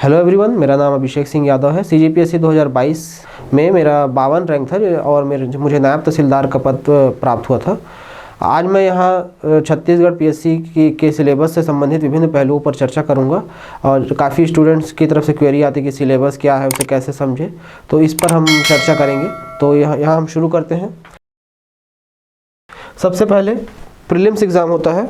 Hello everyone, मेरा नाम अभिषेक सिंह यादव है। CGPSC 2022 में मेरा 52 रैंक था और मुझे नायब तहसीलदार का पद प्राप्त हुआ था। आज मैं यहाँ छत्तीसगढ़ PSC के सिलेबस से संबंधित विभिन्न पहलुओं पर चर्चा करूँगा और काफ़ी स्टूडेंट्स की तरफ से क्वेरी आती है कि सिलेबस क्या है, उसे कैसे समझे, तो इस पर हम चर्चा करेंगे। तो यहाँ हम शुरू करते हैं। सबसे पहले प्रीलिम्स एग्ज़ाम होता है।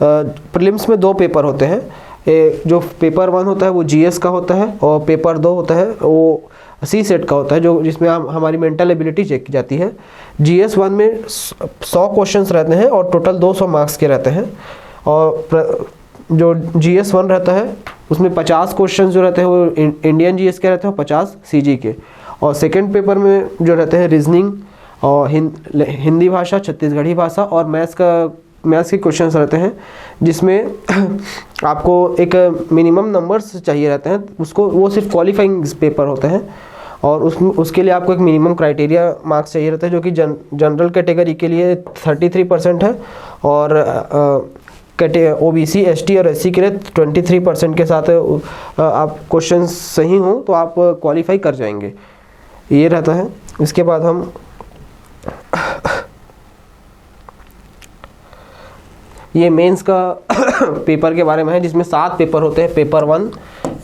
प्रीलिम्स में 2 पेपर होते हैं। जो पेपर 1 होता है वो GS का होता है और पेपर 2 होता है वो CSET का होता है, जो जिसमें हमारी मेंटल एबिलिटी चेक की जाती है। GS 1 में 100 क्वेश्चंस रहते हैं और टोटल 200 मार्क्स के रहते हैं। और जो GS 1 रहता है उसमें 50 क्वेश्चन जो रहते हैं वो इंडियन GS के रहते हैं और 50 CG के। और सेकेंड पेपर में जो रहते हैं रीजनिंग और हिंदी भाषा, छत्तीसगढ़ी भाषा और मैथ्स के क्वेश्चंस रहते हैं, जिसमें आपको एक मिनिमम नंबर्स चाहिए रहते हैं। वो सिर्फ क्वालिफाइंग पेपर होते हैं और उसके लिए आपको एक मिनिमम क्राइटेरिया मार्क्स चाहिए रहता है, जो कि जनरल कैटेगरी के लिए 33% है और OBC, ST और SC के लिए 23% के साथ आप क्वेश्चन सही हो तो आप क्वालिफाई कर जाएंगे, ये रहता है। इसके बाद हम ये मेंस का पेपर के बारे में है, जिसमें 7 पेपर होते हैं। Paper 1,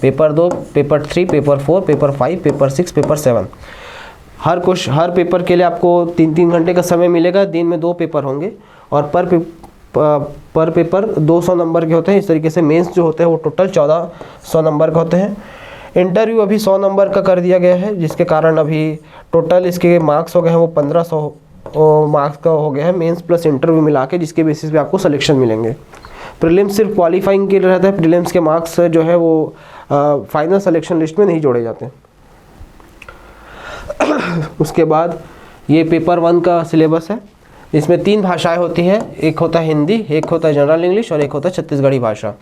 paper 2, paper 3, paper 4, paper 5, paper 6, paper 7। हर पेपर के लिए आपको 3-3 घंटे का समय मिलेगा। दिन में 2 पेपर होंगे और पर पेपर 200 नंबर के होते हैं। इस तरीके से मेंस जो होते हैं वो टोटल 1400 नंबर के होते हैं। इंटरव्यू अभी 100 नंबर का कर दिया गया है, जिसके कारण अभी टोटल इसके मार्क्स हो गए हैं वो 1500 मार्क्स का हो गया है, मेंस प्लस इंटरव्यू मिला के, जिसके बेसिस पे आपको सिलेक्शन मिलेंगे। प्रीलिम्स सिर्फ क्वालिफाइंग के लिए रहता है। प्रीलिम्स के मार्क्स जो है वो फाइनल सिलेक्शन लिस्ट में नहीं जोड़े जाते। उसके बाद ये पेपर 1 का सिलेबस है। इसमें 3 भाषाएं होती हैं, एक होता है हिंदी, एक होता है जनरल इंग्लिश और एक होता है छत्तीसगढ़ी भाषा।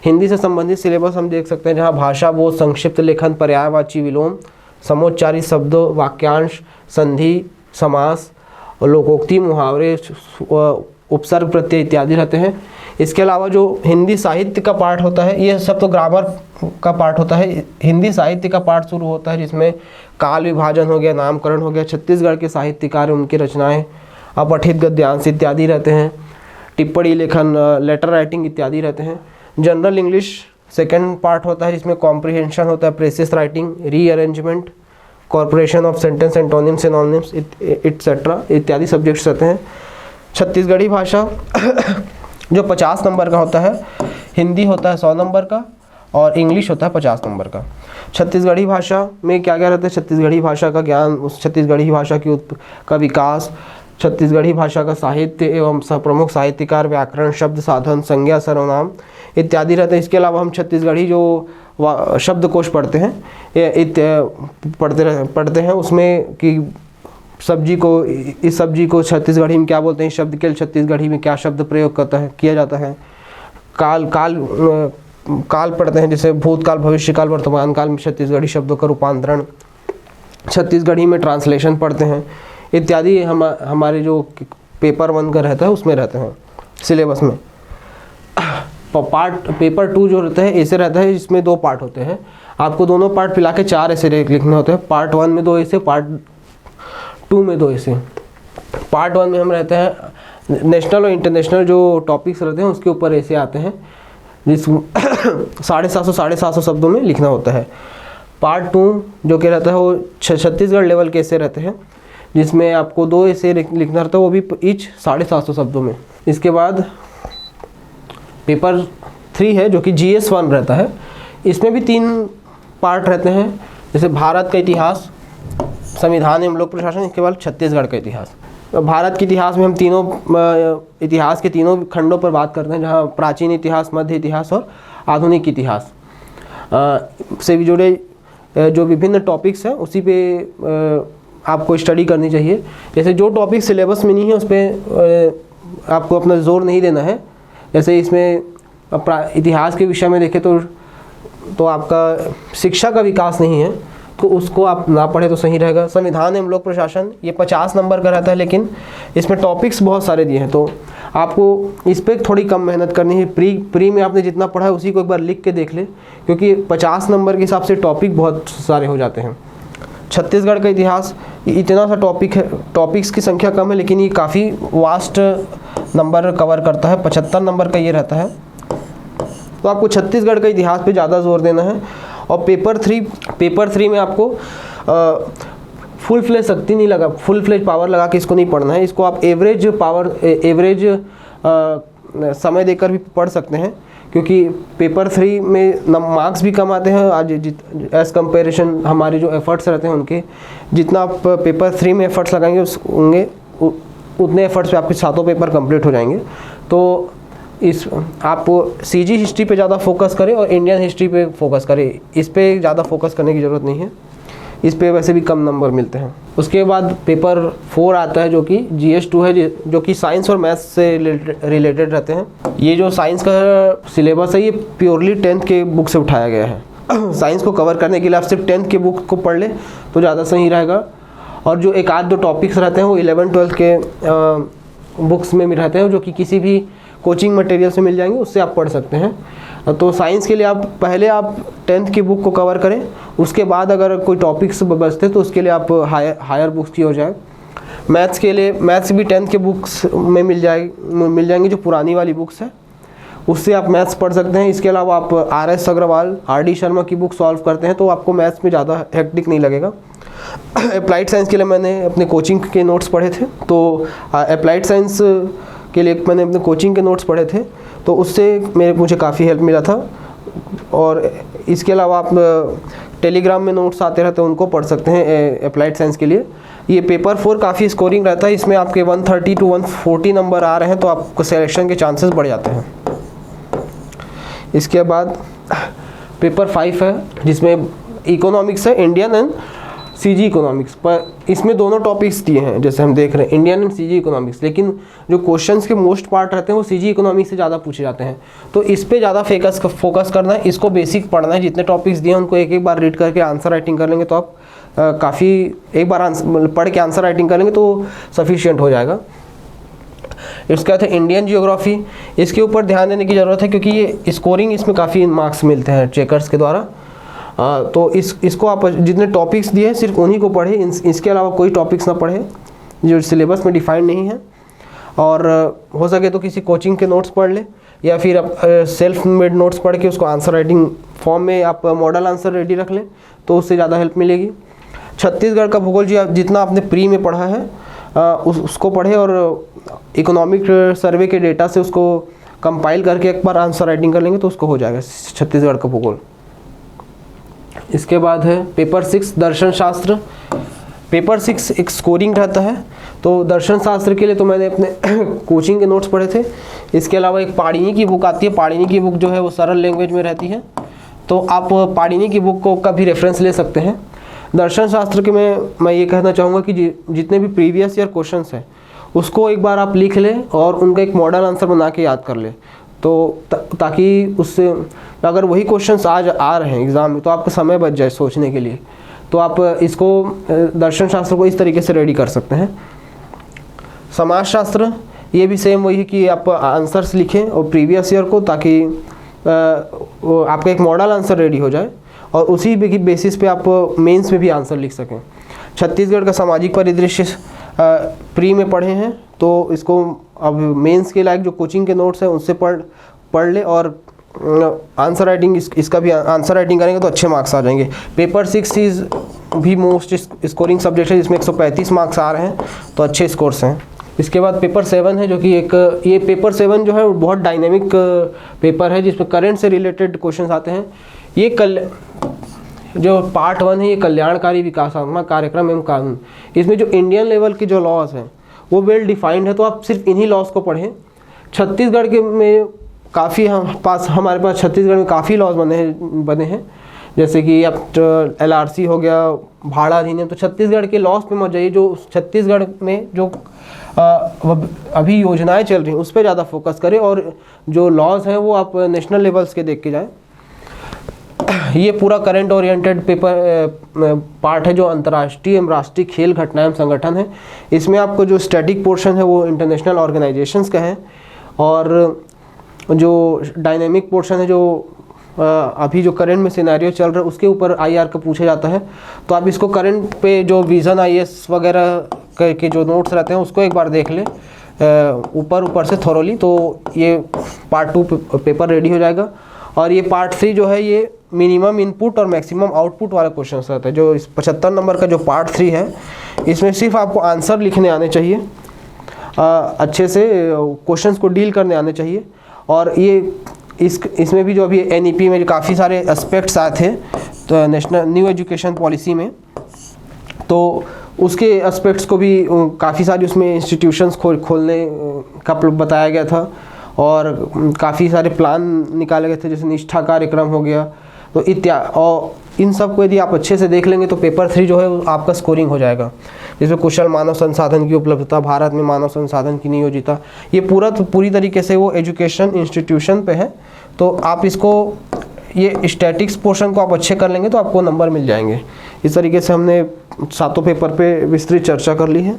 हिंदी से संबंधित सिलेबस हम देख सकते हैं, जहाँ भाषा बोध, संक्षिप्त लेखन, पर्यायवाची विलोम, समोच्चारी शब्दों, वाक्यांश, संधि, समास, लोकोक्ति, मुहावरे, उपसर्ग, प्रत्यय इत्यादि रहते हैं। इसके अलावा जो हिंदी साहित्य का पार्ट होता है, ये सब तो ग्रामर का पार्ट होता है। हिंदी साहित्य का पार्ट शुरू होता है, जिसमें काल विभाजन हो गया, नामकरण हो गया, छत्तीसगढ़ के साहित्यकार, उनकी रचनाएं, अपठित गद्यांश इत्यादि रहते हैं, टिप्पणी लेखन, लेटर राइटिंग इत्यादि रहते हैं। जनरल इंग्लिश सेकेंड पार्ट होता है, जिसमें कॉम्प्रिहेंशन होता है, precious writing, rearrangement, corporation of sentence, antonyms, synonyms etcetera इत्यादि सब्जेक्ट्स रहते हैं। छत्तीसगढ़ी भाषा जो 50 नंबर का होता है, हिंदी होता है 100 नंबर का और इंग्लिश होता है 50 नंबर का। छत्तीसगढ़ी भाषा में क्या क्या रहता है? छत्तीसगढ़ी भाषा का ज्ञान, उस छत्तीसगढ़ी भाषा का विकास, छत्तीसगढ़ी भाषा का साहित्य एवं प्रमुख साहित्यकार, व्याकरण, शब्द साधन, संज्ञा, सर्वनाम इत्यादि रहते हैं। इसके अलावा हम छत्तीसगढ़ी जो शब्दकोश पढ़ते हैं, पढ़ते हैं उसमें कि इस सब्जी को छत्तीसगढ़ी में क्या बोलते हैं, शब्द के लिए छत्तीसगढ़ी में क्या शब्द प्रयोग किया जाता है। काल पढ़ते हैं, जैसे भूतकाल, भविष्यकाल, वर्तमान काल में छत्तीसगढ़ी शब्दों का रूपांतरण, छत्तीसगढ़ी में ट्रांसलेशन पढ़ते हैं इत्यादि। हमारे जो पेपर 1 का रहता है उसमें रहते हैं सिलेबस में। पेपर 2 जो रहता है ऐसे रहता है, इसमें 2 पार्ट होते हैं। आपको दोनों पार्ट मिला के 4 ऐसे लिखने होते हैं। पार्ट 1 में 2 ऐसे, पार्ट 2 में 2 ऐसे। पार्ट 1 में हम रहते हैं नेशनल और इंटरनेशनल जो टॉपिक्स रहते हैं उसके ऊपर ऐसे आते हैं, जिस 750 शब्दों में लिखना होता है। पार्ट 2 जो कि रहता है वो छत्तीसगढ़ लेवल के ऐसे रहते हैं, जिसमें आपको 2 ऐसे लिखना रहता है, वो भी ईच 750 शब्दों में। इसके बाद पेपर 3 है जो कि GS 1 रहता है। इसमें भी 3 पार्ट रहते हैं, जैसे भारत का इतिहास, संविधान एवं लोक प्रशासन, इसके बाद छत्तीसगढ़ का इतिहास। भारत के इतिहास में हम इतिहास के तीनों खंडों पर बात करते हैं, जहाँ प्राचीन इतिहास, मध्य इतिहास और आधुनिक इतिहास से भी जुड़े जो विभिन्न टॉपिक्स हैं उसी पे आपको स्टडी करनी चाहिए। जैसे जो टॉपिक सिलेबस में नहीं है उस पर आपको अपना जोर नहीं देना है। जैसे इसमें इतिहास के विषय में देखें तो आपका शिक्षा का विकास नहीं है, तो उसको आप ना पढ़े तो सही रहेगा। संविधान एवं लोक प्रशासन ये 50 नंबर का रहता है, लेकिन इसमें टॉपिक्स बहुत सारे दिए हैं, तो आपको इस पर थोड़ी कम मेहनत करनी है। प्री में आपने जितना पढ़ा है उसी को एक बार लिख के देख ले, क्योंकि 50 नंबर के हिसाब से टॉपिक बहुत सारे हो जाते हैं। छत्तीसगढ़ का इतिहास इतना सा टॉपिक है, टॉपिक्स की संख्या कम है, लेकिन ये काफ़ी वास्ट नंबर कवर करता है। 75 नंबर का ये रहता है। तो आपको छत्तीसगढ़ का इतिहास पे ज़्यादा जोर देना है। और पेपर थ्री में आपको फुल फ्लेज शक्ति नहीं लगा, फुल फ्लेज पावर लगा के इसको नहीं पढ़ना है। इसको आप एवरेज समय देकर भी पढ़ सकते हैं, क्योंकि पेपर 3 में मार्क्स भी कम आते हैं आज एज़ कंपेरिजन हमारे जो एफर्ट्स रहते हैं उनके। जितना आप पेपर 3 में एफर्ट्स लगाएंगे होंगे उतने एफर्ट्स पे आपके सातों पेपर कंप्लीट हो जाएंगे। तो आप सीजी हिस्ट्री पे ज़्यादा फोकस करें और इंडियन हिस्ट्री पे फोकस करें। इस पे ज़्यादा फोकस करने की ज़रूरत नहीं है, इस पे वैसे भी कम नंबर मिलते हैं। उसके बाद पेपर 4 आता है जो कि GS2 है, जो कि साइंस और मैथ्स से रिलेटेड रहते हैं। ये जो साइंस का सिलेबस है ये प्योरली 10th के बुक से उठाया गया है। साइंस को कवर करने के लिए आप सिर्फ 10th के बुक को पढ़ ले तो ज़्यादा सही रहेगा। और जो एक आध दो टॉपिक्स रहते हैं वो 11th-12th के बुक्स में भी रहते हैं, जो कि किसी भी कोचिंग मटेरियल से मिल जाएंगे, उससे आप पढ़ सकते हैं। तो साइंस के लिए आप पहले 10th की बुक को कवर करें, उसके बाद अगर कोई टॉपिक्स बचते तो उसके लिए आप हायर बुक्स की हो जाए। मैथ्स के लिए मैथ्स भी 10th के बुक्स में मिल जाएंगी, जो पुरानी वाली बुक्स है उससे आप मैथ्स पढ़ सकते हैं। इसके अलावा आप RS अग्रवाल, RD शर्मा की बुक सॉल्व करते हैं तो आपको मैथ्स में ज़्यादा हेक्टिक नहीं लगेगा। अप्लाइड साइंस के लिए मैंने अपने कोचिंग के नोट्स पढ़े थे, तो अप्लाइड साइंस के लिए मैंने अपने कोचिंग के नोट्स पढ़े थे, तो उससे मुझे काफ़ी हेल्प मिला था। और इसके अलावा आप टेलीग्राम में नोट्स आते रहते हैं, उनको पढ़ सकते हैं अप्लाइड साइंस के लिए। ये पेपर 4 काफ़ी स्कोरिंग रहता है, इसमें आपके 130 to 140 नंबर आ रहे हैं, तो आपको सिलेक्शन के चांसेस बढ़ जाते हैं। इसके बाद पेपर 5 है जिसमें इकोनॉमिक्स है, इंडियन एंड CG इकोनॉमिक्स। पर इसमें दोनों टॉपिक्स दिए हैं, जैसे हम देख रहे हैं इंडियन एंड CG इकोनॉमिक्स, लेकिन जो क्वेश्चंस के मोस्ट पार्ट रहते हैं वो CG इकोनॉमिक्स से ज़्यादा पूछे जाते हैं। तो इस पे ज़्यादा फोकस करना है, इसको बेसिक पढ़ना है। जितने टॉपिक्स दिए हैं उनको एक बार रीड करके आंसर राइटिंग कर लेंगे तो आप काफ़ी एक बार पढ़ के आंसर राइटिंग कर लेंगे तो सफिशिएंट हो जाएगा। इसके बाद इंडियन जियोग्राफी, इसके ऊपर ध्यान देने की ज़रूरत है क्योंकि ये स्कोरिंग इसमें काफ़ी मार्क्स मिलते हैं चेकर्स के द्वारा। तो इसको आप जितने टॉपिक्स दिए हैं सिर्फ उन्हीं को पढ़ें, इसके अलावा कोई टॉपिक्स ना पढ़ें जो सिलेबस में डिफाइंड नहीं है। और हो सके तो किसी कोचिंग के नोट्स पढ़ ले, या फिर आप सेल्फ मेड नोट्स पढ़ के उसको आंसर राइटिंग फॉर्म में आप मॉडल आंसर रेडी रख लें तो उससे ज़्यादा हेल्प मिलेगी। छत्तीसगढ़ का भूगोल जितना आपने प्री में पढ़ा है उसको पढ़े और इकोनॉमिक सर्वे के डेटा से उसको कंपाइल करके एक बार आंसर राइटिंग कर लेंगे तो उसको हो जाएगा छत्तीसगढ़ का भूगोल। इसके बाद है पेपर 6 दर्शन शास्त्र। पेपर 6 एक स्कोरिंग रहता है, तो दर्शन शास्त्र के लिए तो मैंने अपने कोचिंग के नोट्स पढ़े थे। इसके अलावा एक पाणिनी की बुक आती है, पाणिनी की बुक जो है वो सरल लैंग्वेज में रहती है, तो आप पाणिनी की बुक का भी रेफरेंस ले सकते हैं। दर्शन शास्त्र के मैं ये कहना चाहूँगा कि जितने भी प्रीवियस ईयर क्वेश्चंस हैं उसको एक बार आप लिख लें और उनका एक मॉडल आंसर बना के याद कर लें, तो ताकि उससे अगर वही क्वेश्चंस आज आ रहे हैं एग्ज़ाम में तो आपका समय बच जाए सोचने के लिए। तो आप इसको दर्शन शास्त्र को इस तरीके से रेडी कर सकते हैं। समाजशास्त्र ये भी सेम वही है कि आप आंसर्स लिखें और प्रीवियस ईयर को, ताकि आपका एक मॉडल आंसर रेडी हो जाए और उसी बेसिस पे आप मेंस में भी आंसर लिख सकें। छत्तीसगढ़ का सामाजिक परिदृश्य प्री में पढ़े हैं तो इसको अब मेंस के लायक जो कोचिंग के नोट्स हैं उनसे पढ़ ले और आंसर राइटिंग इसका भी आंसर राइटिंग करेंगे तो अच्छे मार्क्स आ जाएंगे। पेपर 6 इज़ भी मोस्ट स्कोरिंग सब्जेक्ट है जिसमें 135 मार्क्स आ रहे हैं, तो अच्छे स्कोर्स हैं। इसके बाद पेपर 7 है जो कि ये पेपर 7 जो है बहुत डायनेमिक पेपर है जिसमें करंट से रिलेटेड क्वेश्चन आते हैं। ये जो पार्ट 1 है ये कल्याणकारी विकासात्मक कार्यक्रम एवं कानून, इसमें जो इंडियन लेवल के जो लॉज हैं वो वेल डिफाइंड है, तो आप सिर्फ इन्हीं लॉज को पढ़ें। छत्तीसगढ़ के में काफ़ी हमारे पास छत्तीसगढ़ में काफ़ी लॉज बने हैं जैसे कि अब LRC हो गया, भाड़ा अधिनियम। तो छत्तीसगढ़ के लॉज पे मत जाइए, जो छत्तीसगढ़ में जो अभी योजनाएं चल रही हैं उस पर ज़्यादा फोकस करें और जो लॉज हैं वो आप नेशनल लेवल्स के देख के जाएं। ये पूरा करंट ओरिएंटेड पेपर पार्ट है जो अंतर्राष्ट्रीय एवं राष्ट्रीय खेल घटनाएं संगठन है। इसमें आपको जो स्टैटिक पोर्शन है वो इंटरनेशनल ऑर्गेनाइजेशंस का है। और जो डायनेमिक पोर्शन है, जो अभी जो करंट में सिनेरियो चल रहा है उसके ऊपर आईआर का पूछा जाता है। तो आप इसको करंट पे जो विज़न आईएएस वगैरह के जो नोट्स रहते हैं उसको एक बार देख लें ऊपर से थोरोली, तो ये पार्ट 2 पेपर रेडी हो जाएगा। और ये पार्ट 3 जो है ये मिनिमम इनपुट और मैक्सिमम आउटपुट वाला क्वेश्चन रहता है। जो इस 75 नंबर का जो पार्ट 3 है इसमें सिर्फ आपको आंसर लिखने आने चाहिए, अच्छे से क्वेश्चंस को डील करने आने चाहिए। और ये इसमें भी जो अभी एनईपी में काफ़ी सारे एस्पेक्ट्स आए थे तो नेशनल न्यू एजुकेशन पॉलिसी में, तो उसके एस्पेक्ट्स को भी काफ़ी सारी उसमें इंस्टीट्यूशंस खोलने का बताया गया था और काफ़ी सारे प्लान निकाले गए थे, जैसे निष्ठा कार्यक्रम हो गया तो और इन सब को यदि आप अच्छे से देख लेंगे तो पेपर 3 जो है आपका स्कोरिंग हो जाएगा। जिसमें कुशल मानव संसाधन की उपलब्धता, भारत में मानव संसाधन की नियोजिता, ये पूरी तरीके से वो एजुकेशन इंस्टीट्यूशन पे है। तो आप इसको ये स्टैटिक्स पोर्शन को आप अच्छे कर लेंगे तो आपको नंबर मिल जाएंगे। इस तरीके से हमने सातों पेपर पे विस्तृत चर्चा कर ली है।